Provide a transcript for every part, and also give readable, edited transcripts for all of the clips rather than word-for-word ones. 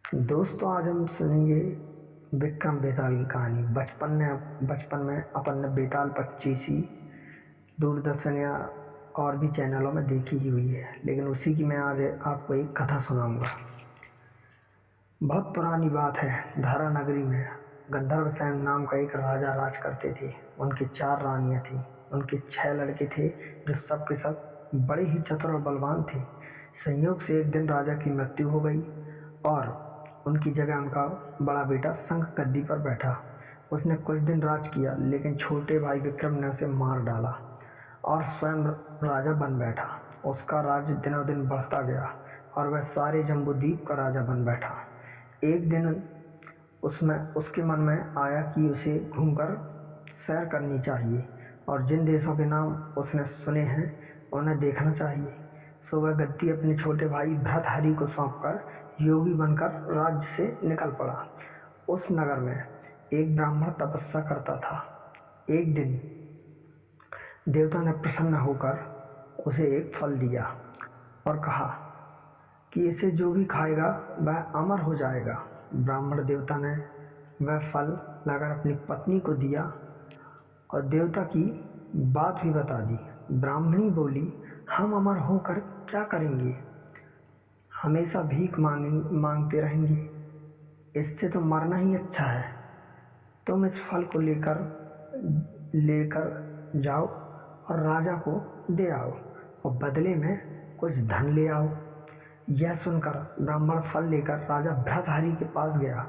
दोस्तों, आज हम सुनेंगे विक्रम बेताल की कहानी। बचपन में अपन ने बेताल पच्चीसी दूरदर्शन या और भी चैनलों में देखी ही हुई है, लेकिन उसी की मैं आज आपको एक कथा सुनाऊंगा। बहुत पुरानी बात है। धारा नगरी में गंधर्व सेन नाम का एक राजा राज करते थे। उनकी 4 रानियां थीं। उनके 6 लड़के थे जो सब के सब बड़े ही चतुर और बलवान थे। संयोग से एक दिन राजा की मृत्यु हो गई और उनकी जगह उनका बड़ा बेटा संग गद्दी पर बैठा। उसने कुछ दिन राज किया, लेकिन छोटे भाई विक्रम ने उसे मार डाला और स्वयं राजा बन बैठा। उसका राज्य दिनों दिन बढ़ता गया और वह सारे जम्बूद्वीप का राजा बन बैठा। एक दिन उसमें उसके मन में आया कि उसे घूमकर सैर करनी चाहिए और जिन देशों के नाम उसने सुने हैं उन्हें देखना चाहिए। सो वह गद्दी अपने छोटे भाई भृतहरि को सौंपकर योगी बनकर राज्य से निकल पड़ा। उस नगर में एक ब्राह्मण तपस्या करता था। एक दिन देवता ने प्रसन्न होकर उसे एक फल दिया और कहा कि इसे जो भी खाएगा वह अमर हो जाएगा। ब्राह्मण देवता ने वह फल लाकर अपनी पत्नी को दिया और देवता की बात भी बता दी। ब्राह्मणी बोली, हम अमर होकर क्या करेंगे? हमेशा भीख मांगते रहेंगे। इससे तो मरना ही अच्छा है। तुम इस फल को लेकर लेकर जाओ और राजा को दे आओ और बदले में कुछ धन ले आओ। यह सुनकर ब्राह्मण फल लेकर राजा भृतहरि के पास गया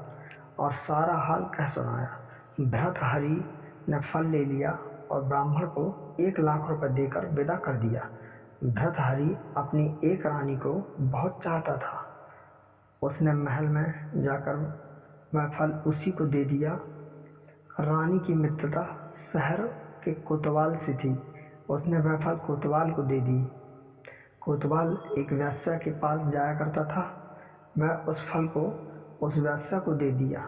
और सारा हाल कह सुनाया। भृतहरि ने फल ले लिया और ब्राह्मण को 1 लाख रुपए देकर विदा कर दिया। भृतहरि अपनी एक रानी को बहुत चाहता था। उसने महल में जाकर वह फल उसी को दे दिया। रानी की मित्रता शहर के कोतवाल से थी। उसने वह फल कोतवाल को दे दी। कोतवाल एक वेश्या के पास जाया करता था। वह उस फल को उस वेश्या को दे दिया।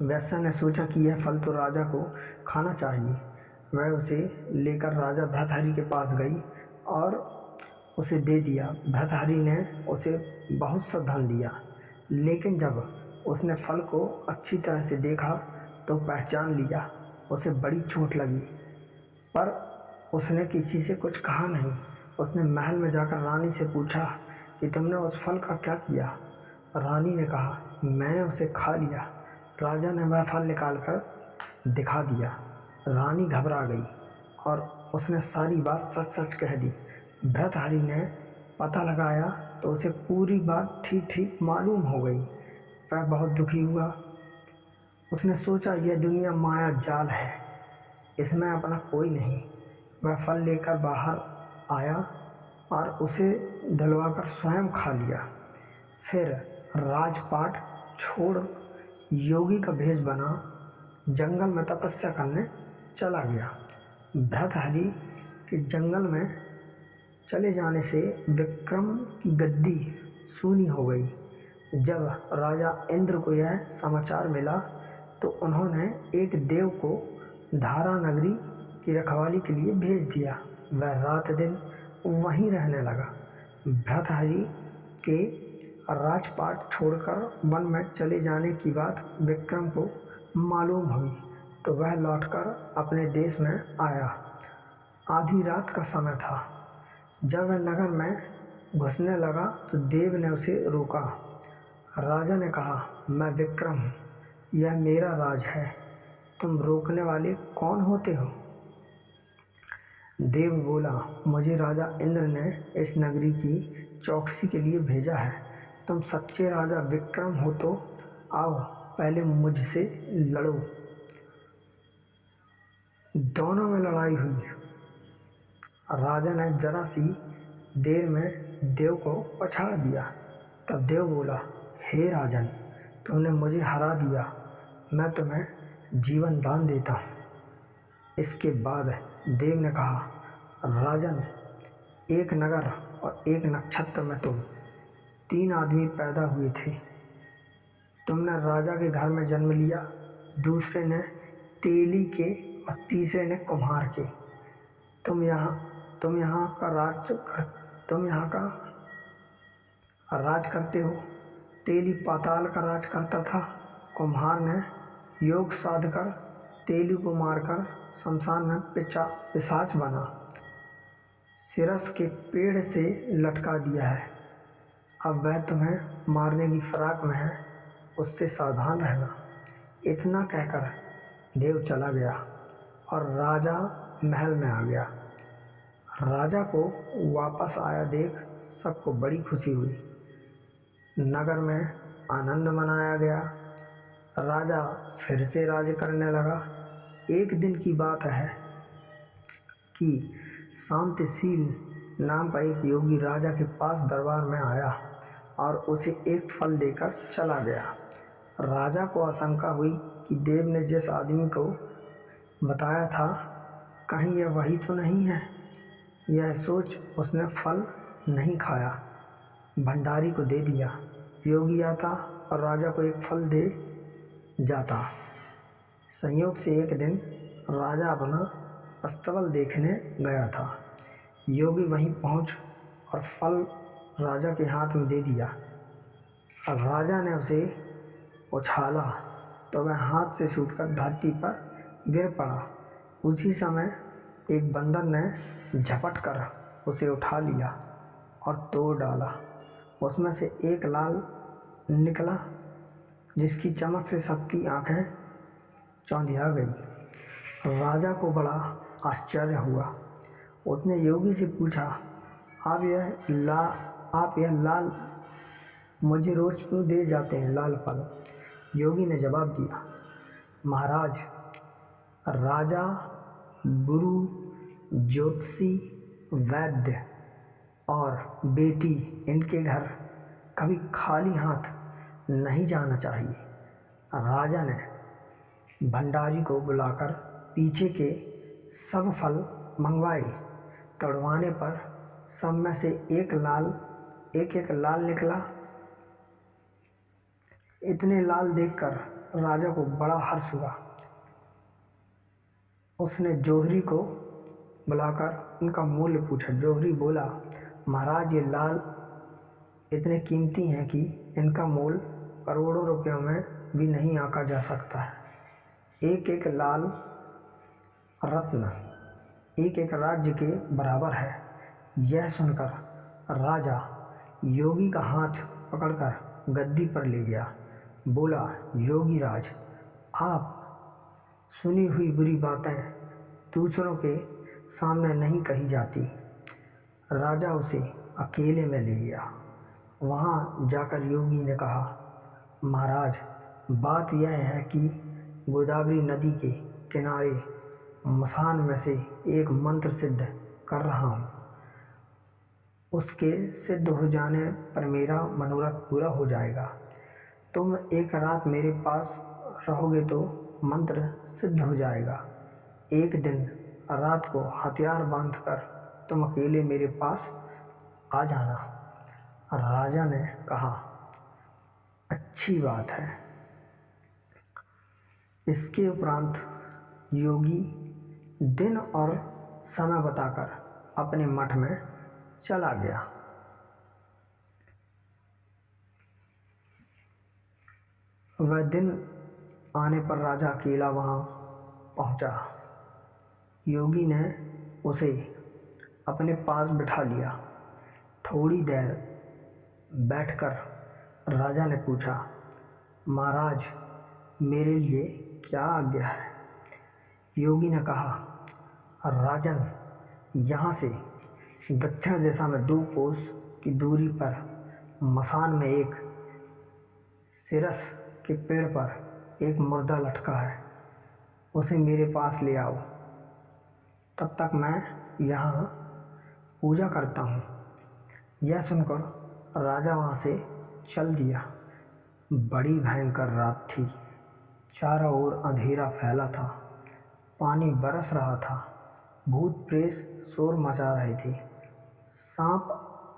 वेश्या ने सोचा कि यह फल तो राजा को खाना चाहिए। वह उसे लेकर राजा भृतहरि के पास गई और उसे दे दिया। भृतहरि ने उसे बहुत सा धन दिया, लेकिन जब उसने फल को अच्छी तरह से देखा तो पहचान लिया। उसे बड़ी चोट लगी, पर उसने किसी से कुछ कहा नहीं। उसने महल में जाकर रानी से पूछा कि तुमने उस फल का क्या किया? रानी ने कहा, मैंने उसे खा लिया। राजा ने वह फल निकालकर दिखा दिया। रानी घबरा गई और उसने सारी बात सच सच कह दी। भृतहरि ने पता लगाया तो उसे पूरी बात ठीक ठीक मालूम हो गई। वह बहुत दुखी हुआ। उसने सोचा, यह दुनिया माया जाल है, इसमें अपना कोई नहीं। वह फल लेकर बाहर आया और उसे दिलवाकर स्वयं खा लिया। फिर राजपाट छोड़ योगी का भेष बना जंगल में तपस्या करने चला गया। भृतहरि के जंगल में चले जाने से विक्रम की गद्दी सूनी हो गई। जब राजा इंद्र को यह समाचार मिला तो उन्होंने एक देव को धारा नगरी की रखवाली के लिए भेज दिया। वह रात दिन वहीं रहने लगा। भृतहरि के राजपाट छोड़कर वन में चले जाने की बात विक्रम को मालूम हुई तो वह लौटकर अपने देश में आया। आधी रात का समय था। जब वह नगर में घुसने लगा तो देव ने उसे रोका। राजा ने कहा, मैं विक्रम हूँ, यह मेरा राज है, तुम रोकने वाले कौन होते हो? देव बोला, मुझे राजा इंद्र ने इस नगरी की चौकसी के लिए भेजा है। तुम सच्चे राजा विक्रम हो तो आओ, पहले मुझसे लड़ो। दोनों में लड़ाई हुई। राजा ने जरा सी देर में देव को पछाड़ दिया। तब देव बोला, हे राजन, तुमने मुझे हरा दिया, मैं तुम्हें जीवन दान देता हूँ। इसके बाद देव ने कहा, राजन, एक नगर और एक नक्षत्र में तुम 3 आदमी पैदा हुए थे। तुमने राजा के घर में जन्म लिया, दूसरे ने तेली के और तीसरे ने कुम्हार के। तुम यहाँ का राज करते हो। तेली पाताल का राज करता था। कुम्हार ने योग साध कर तेली को मारकर शमशान में पिशाच बना सिरस के पेड़ से लटका दिया है। अब वह तुम्हें मारने की फिराक में है, उससे सावधान रहना। इतना कहकर देव चला गया और राजा महल में आ गया। राजा को वापस आया देख सबको बड़ी खुशी हुई। नगर में आनंद मनाया गया। राजा फिर से राज्य करने लगा। एक दिन की बात है कि शांतिशील नाम का एक योगी राजा के पास दरबार में आया और उसे एक फल देकर चला गया। राजा को आशंका हुई कि देव ने जिस आदमी को बताया था कहीं यह वही तो नहीं है। यह सोच उसने फल नहीं खाया, भंडारी को दे दिया। योगी आता और राजा को एक फल दे जाता। संयोग से एक दिन राजा अपना अस्तबल देखने गया था। योगी वहीं पहुंच और फल राजा के हाथ में दे दिया। और राजा ने उसे उछाला तो वह हाथ से छूटकर धरती पर गिर पड़ा। उसी समय एक बंदर ने झपट कर उसे उठा लिया और तोड़ डाला। उसमें से एक लाल निकला जिसकी चमक से सबकी आंखें चौंधिया गई। राजा को बड़ा आश्चर्य हुआ। उसने योगी से पूछा, आप यह लाल मुझे रोज क्यों दे जाते हैं लाल फल? योगी ने जवाब दिया, महाराज, राजा, गुरु, ज्योतिषी, वैद्य और बेटी इनके घर कभी खाली हाथ नहीं जाना चाहिए। राजा ने भंडारी को बुलाकर पीछे के सब फल मंगवाए। तोड़वाने पर सब में से एक एक लाल निकला। इतने लाल देखकर राजा को बड़ा हर्ष हुआ। उसने जौहरी को बुलाकर उनका मूल्य पूछा। जौहरी बोला, महाराज, ये लाल इतने कीमती हैं कि इनका मोल करोड़ों रुपयों में भी नहीं आंका जा सकता है। एक एक लाल रत्न एक एक राज्य के बराबर है। यह सुनकर राजा योगी का हाथ पकड़कर गद्दी पर ले गया। बोला, योगी राज, आप सुनी हुई बुरी बातें दूसरों के सामने नहीं कही जाती। राजा उसे अकेले में ले गया। वहाँ जाकर योगी ने कहा, महाराज, बात यह है कि गोदावरी नदी के किनारे मसान में से एक मंत्र सिद्ध कर रहा हूँ। उसके सिद्ध हो जाने पर मेरा मनोरथ पूरा हो जाएगा। तुम एक रात मेरे पास रहोगे तो मंत्र सिद्ध हो जाएगा। एक दिन रात को हथियार बांधकर तुम अकेले मेरे पास आ जाना। राजा ने कहा, अच्छी बात है। इसके उपरांत योगी दिन और समय बताकर अपने मठ में चला गया। वह दिन आने पर राजा अकेला वहाँ पहुँचा। योगी ने उसे अपने पास बिठा लिया। थोड़ी देर बैठकर राजा ने पूछा, महाराज, मेरे लिए क्या आज्ञा है? योगी ने कहा, राजन, यहाँ से दक्षिण दिशा में 2 कोस की दूरी पर मसान में एक सिरस के पेड़ पर एक मुर्दा लटका है। उसे मेरे पास ले आओ। तब तक मैं यहाँ पूजा करता हूँ। यह सुनकर राजा वहाँ से चल दिया। बड़ी भयंकर रात थी। चारों ओर अंधेरा फैला था। पानी बरस रहा था। भूत प्रेत शोर मचा रहे थे। सांप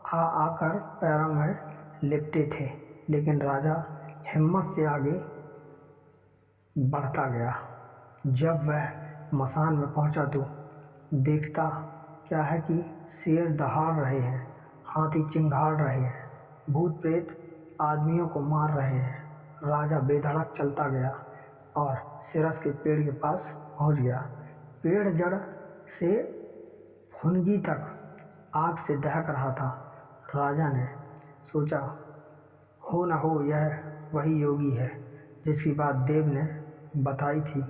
आकर पैरों में लिपटे थे, लेकिन राजा हिम्मत से आगे बढ़ता गया। जब वह मसान में पहुंचा तो देखता क्या है कि शेर दहाड़ रहे हैं, हाथी चिंघाड़ रहे हैं, भूत प्रेत आदमियों को मार रहे हैं। राजा बेधड़क चलता गया और सिरस के पेड़ के पास पहुंच गया। पेड़ जड़ से फुनगी तक आग से दहक रहा था। राजा ने सोचा, हो न हो यह वही योगी है जिसकी बात देव ने बताई थी।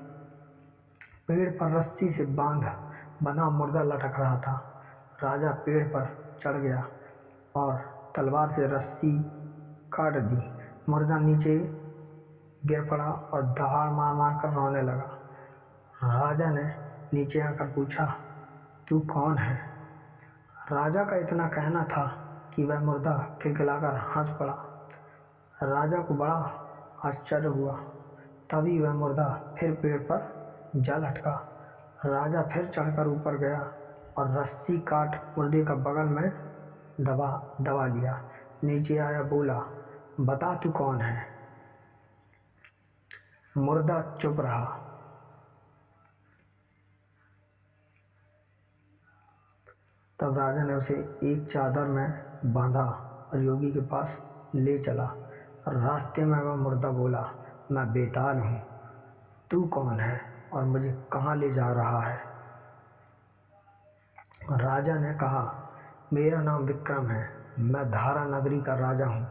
पेड़ पर रस्सी से बना मुर्दा लटक रहा था। राजा पेड़ पर चढ़ गया और तलवार से रस्सी काट दी। मुर्दा नीचे गिर पड़ा और दहाड़ मार मार कर रोने लगा। राजा ने नीचे आकर पूछा, तू कौन है? राजा का इतना कहना था कि वह मुर्दा खिलखिलाकर हंस पड़ा। राजा को बड़ा आश्चर्य हुआ। तभी वह मुर्दा फिर पेड़ पर जा लटका। राजा फिर चढ़कर ऊपर गया और रस्सी काट मुर्दे का बगल में दबा लिया। नीचे आया, बोला, बता तू कौन है? मुर्दा चुप रहा। तब राजा ने उसे एक चादर में बांधा और योगी के पास ले चला। रास्ते में वह मुर्दा बोला, मैं बेताल हूँ, तू कौन है और मुझे कहाँ ले जा रहा है? राजा ने कहा, मेरा नाम विक्रम है, मैं धारा नगरी का राजा हूँ,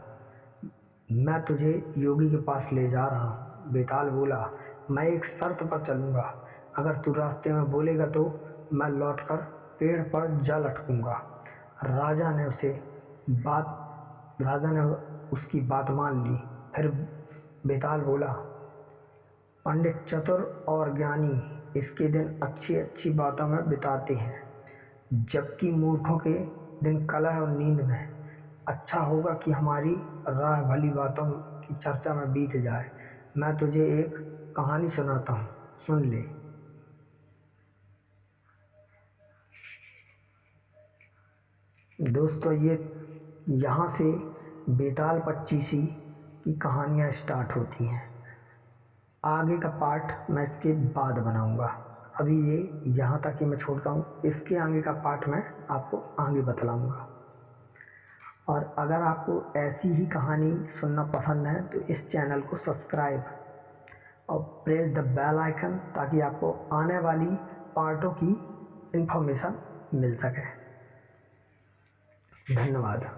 मैं तुझे योगी के पास ले जा रहा हूँ। बेताल बोला, मैं एक शर्त पर चलूँगा, अगर तू रास्ते में बोलेगा तो मैं लौटकर पेड़ पर जा लटकूँगा। राजा ने उसकी बात मान ली। फिर बेताल बोला, पंडित चतुर और ज्ञानी इसके दिन अच्छी अच्छी बातों में बिताते हैं, जबकि मूर्खों के दिन कलह और नींद में। अच्छा होगा कि हमारी राह भली बातों की चर्चा में बीत जाए। मैं तुझे एक कहानी सुनाता हूँ, सुन ले। दोस्तों, ये यहाँ से बेताल पच्चीसी की कहानियाँ स्टार्ट होती हैं। आगे का पार्ट मैं इसके बाद बनाऊँगा। अभी ये यहाँ तक ही मैं छोड़ता हूँ। इसके आगे का पार्ट मैं आपको आगे बतलाऊँगा। और अगर आपको ऐसी ही कहानी सुनना पसंद है तो इस चैनल को सब्सक्राइब और प्रेस द बेल आइकन, ताकि आपको आने वाली पार्टों की इन्फॉर्मेशन मिल सके। धन्यवाद।